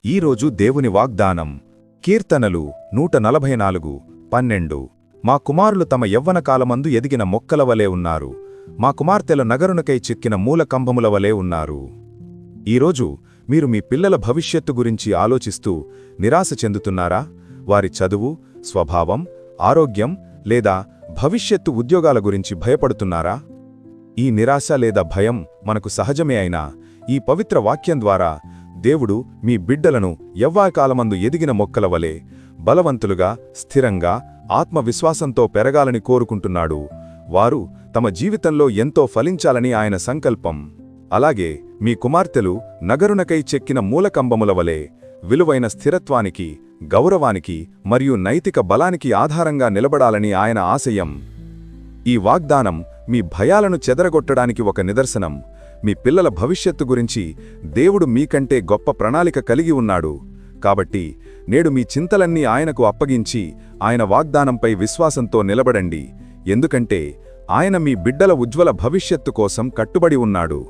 ఈరోజు దేవుని వాగ్దానం కీర్తనలు 144:12. మా కుమారులు తమ యవ్వనకాలమందు ఎదిగిన మొక్కల వలె ఉన్నారు, మా కుమార్తెల నగరునకై చెక్కిన మూలకంబముల వలె ఉన్నారు. ఈరోజు మీరు మీ పిల్లల భవిష్యత్తు గురించి ఆలోచిస్తూ నిరాశ చెందుతున్నారా? వారి చదువు, స్వభావం, ఆరోగ్యం లేదా భవిష్యత్తు ఉద్యోగాల గురించి భయపడుతున్నారా? ఈ నిరాశ లేదా భయం మనకు సహజమే అయినా ఈ పవిత్ర వాక్యం ద్వారా దేవుడు మీ బిడ్డలను యవ్వనకాలమందు ఎదిగిన మొక్కల వలె బలవంతులుగా, స్థిరంగా, ఆత్మవిశ్వాసంతో పెరగాలని కోరుకుంటున్నాడు. వారు తమ జీవితంలో ఎంతో ఫలించాలని ఆయన సంకల్పం. అలాగే మీ కుమార్తెలు నగరునకై చెక్కిన మూలకంబముల వలె విలువైన స్థిరత్వానికి, గౌరవానికి మరియు నైతిక బలానికి ఆధారంగా నిలబడాలని ఆయన ఆశయం. ఈ వాగ్దానం మీ భయాలను చెదరగొట్టడానికి ఒక నిదర్శనం. మీ పిల్లల భవిష్యత్తు గురించి దేవుడు మీకంటే గొప్ప ప్రణాళిక కలిగి ఉన్నాడు. కాబట్టి నేడు మీ చింతలన్నీ ఆయనకు అప్పగించి ఆయన వాగ్దానంపై విశ్వాసంతో నిలబడండి, ఎందుకంటే ఆయన మీ బిడ్డల ఉజ్వల భవిష్యత్తు కోసం కట్టుబడి ఉన్నాడు.